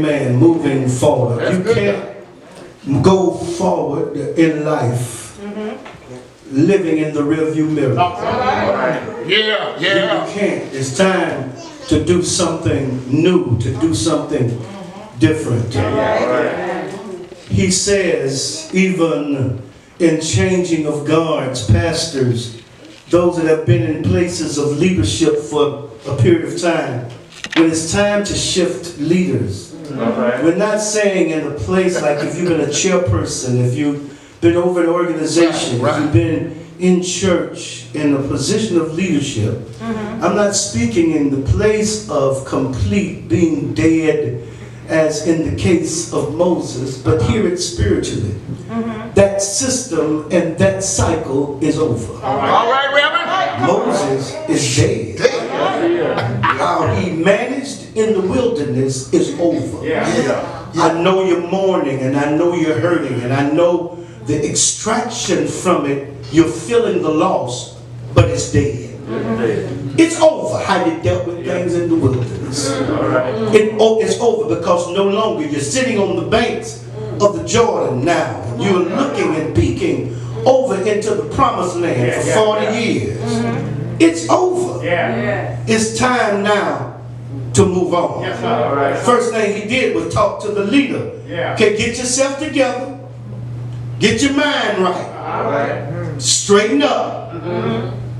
Man, moving forward. You can't go forward in life living in the rearview mirror. Yeah. You can't. It's time to do something new, to do something different. He says, even in changing of guards, pastors, those that have been in places of leadership for a period of time, when it's time to shift leaders, we're not saying in a place like if you've been a chairperson, if you've been over an organization, if you've been in church in a position of leadership. I'm not speaking in the place of complete being dead as in the case of Moses, but hear it spiritually. That system and that cycle is over. All right, Reverend. Moses is dead. How he managed in the wilderness is over. I know you're mourning, and I know you're hurting, and I know the extraction from it, you're feeling the loss, but it's dead. It's over how you dealt with things in the wilderness. It's over because no longer you're sitting on the banks of the Jordan now. You're looking and peeking over into the promised land for 40 years. It's over. It's time now to move on. First thing he did was talk to the leader. Okay, get yourself together. Get your mind right. Straighten up.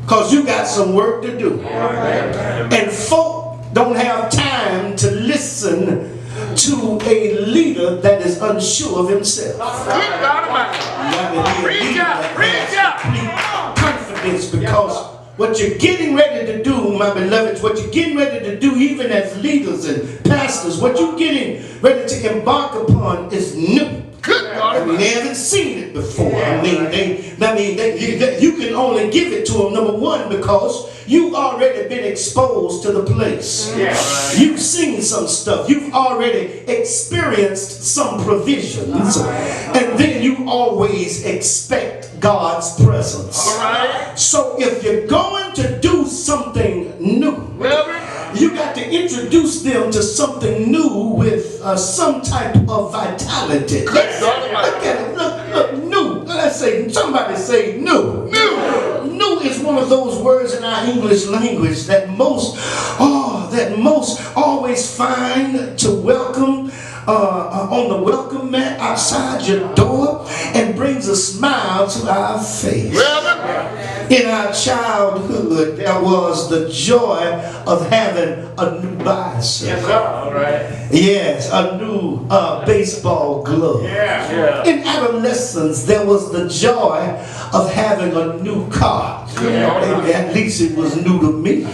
Because you got some work to do. And folk don't have time to listen to a leader that is unsure of himself. Complete confidence, because what you're getting ready to do, my beloveds, what you're getting ready to do even as leaders and pastors, what you're getting ready to embark upon is new. I mean, they haven't seen it before. I mean, you can only give it to them, number one, because you've already been exposed to the place. You've seen some stuff. You've already experienced some provisions. And then you always expect God's presence. So if you're going to do something new, you got to introduce them to something new with some type of vitality. Look at it. Look, new. Let's say, somebody say new. New is one of those words in our English language that most always find to welcome on the welcome mat outside your door and brings a smile to our face. In our childhood, there was the joy of having a new bicycle. Yes, a new baseball glove. In adolescence, there was the joy of having a new car. At least it was new to me.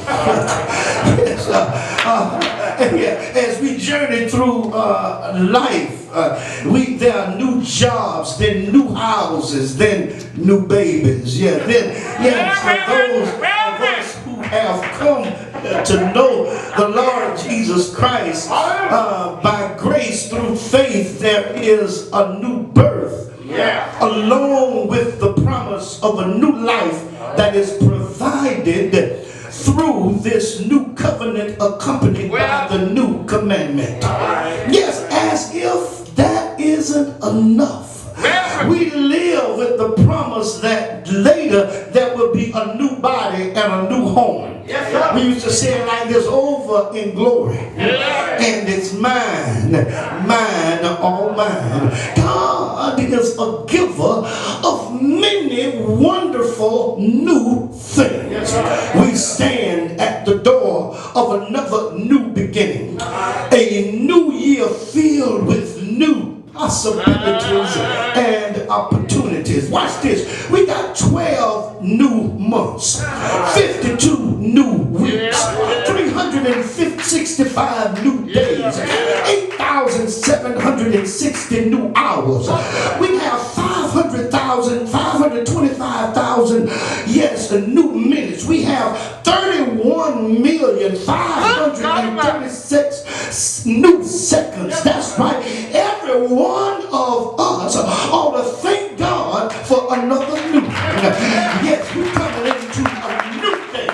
As we journey through life, there are new jobs, then new houses, then new babies. For those of us who have come to know the Lord Jesus Christ by grace through faith, there is a new birth, along with the promise of a new life that is provided through this new covenant accompanied by the new commandment. Yes, as if that isn't enough, we live with the promise that later there will be a new body and a new home. We used to say it like this: over in glory, and it's mine, all mine. God is a giver of many wonderful new things. We stand at the door of another new beginning, a new year filled with new possibilities and opportunities. Watch this. We got 12 new months, 52 new weeks, 365 new days, 8,760 new hours. We have 525,000, yes, new minutes. We have 31,536 new seconds. That's right. Every one of us ought to thank God for another new. Yes, we're coming into a new day,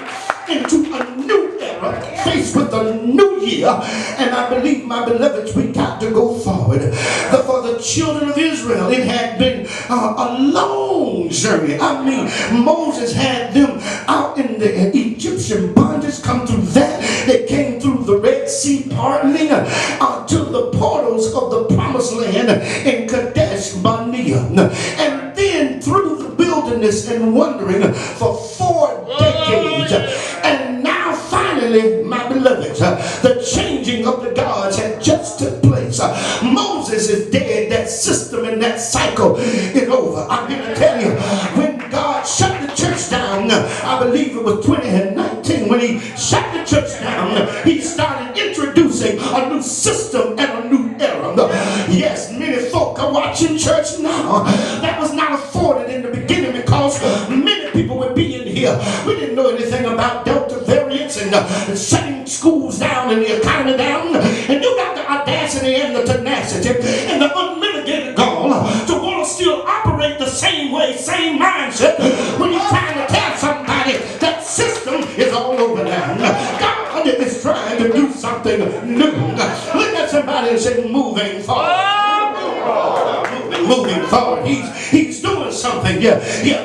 into a new era, faced with a new year. And I believe, my beloveds, we got to go forward. For the children of Israel, it had been a long journey. I mean, Moses had them out in the Egyptian bondage, come through that. They came through the Red Sea parting to the portals of the promised land in Kadesh Barnea. And then through the wilderness and wandering for 4 decades. And now finally, my beloveds, the changing of the gods had just took place. Moses is dead. That system and that cycle is over. I'm going to tell you, when God shut the church down, I believe it was 2019, when he shut the church down, he started introducing a new system and a new era. Yes, many folk are watching church now. That was not afforded in the beginning because many people were being here. We didn't know anything about Delta variants and shutting schools down and the economy down. And you got the audacity and the tenacity and the unmitigated gall to want to still operate the same way, same mindset, when you're trying to tell somebody that system is all over now. God is trying to do something new. Look at somebody and say, moving forward. Moving forward. He's doing something. Yeah,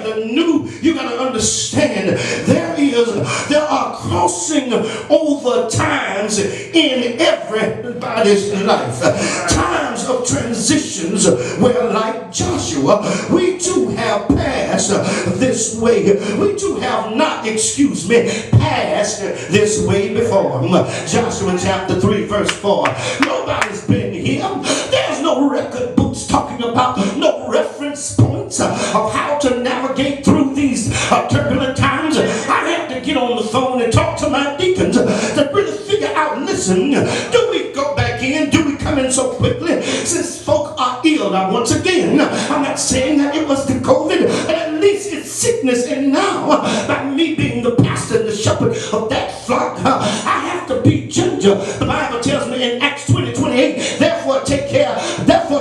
the new, you got to understand, there are crossing over times in everybody's life. Times of transitions where, like Joshua, we too have passed this way. We too have not, passed this way before. Joshua chapter 3 verse 4. Nobody's been here. There's no record books talking about, no reference points of how to navigate through these turbulent times. I have to get on the phone and talk to my deacons to really figure out, listen, do we go back in? Do we come in so quickly? Since folk are ill now once again. I'm not saying that it was the COVID, but at least it's sickness. And now, by me being the pastor and the shepherd of that flock, I have to be ginger. The Bible tells me in Acts 20:28, therefore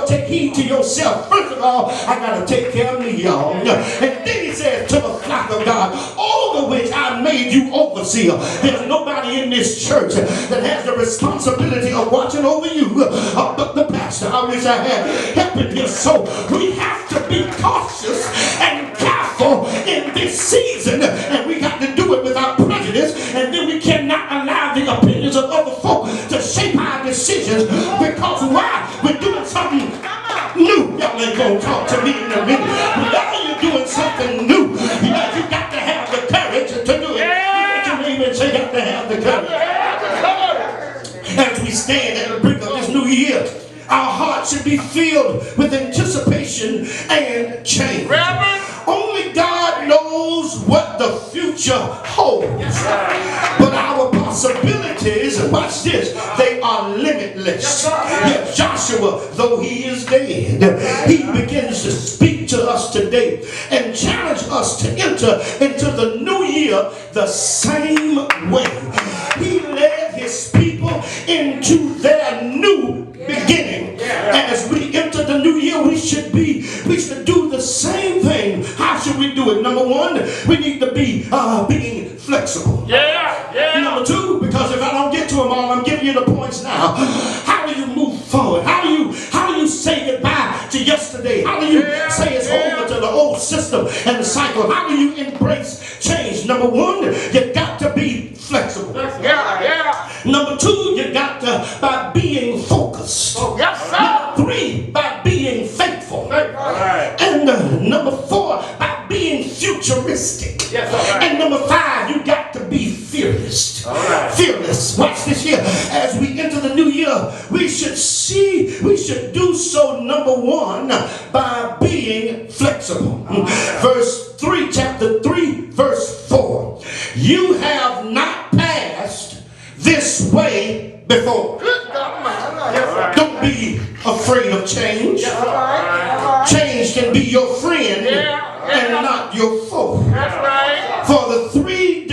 take heed to yourself. First of all, I got to take care of me, y'all. And then he says, to the flock of God, over which I made you overseer. There's nobody in this church that has the responsibility of watching over you but the pastor. I wish I had helping here. So we have to be cautious and careful in this season, and we got to do it without prejudice, and then we cannot allow the opinions of other folk to shape our decisions, because why? We're doing something new. Y'all ain't gonna talk to me in a minute. Whenever you're doing something new, you got to have the courage to do it. You can even say you got to have the courage. As we stand at the brink of this new year, our hearts should be filled with anticipation and change. Only God knows what the future holds. But our possibilities, watch this, they are limitless. Yet Joshua, though he is dead, he begins to speak to us today and challenge us to enter into the new year the same way. He led his people into their new beginning. As we enter the new year, we should do the same thing. How should we do it? Number one, we need to be being flexible. Number two, because if I don't get to them all, I'm giving you the points now. How do you move forward? How do you say goodbye to yesterday? How do you say it's over to the old system and the cycle? How do you embrace change? Number one, you got to be flexible. Number two, you got to, by being focused. Number three, by being faithful. And number four, by being futuristic. And number five, you got to be fearless. Fearless. Watch this here. As we enter the new year, we should do so, number one, by being flexible. Verse 3, chapter 3, verse 4. You have not passed this way before. Don't be afraid of change. Change can be your friend and not your foe.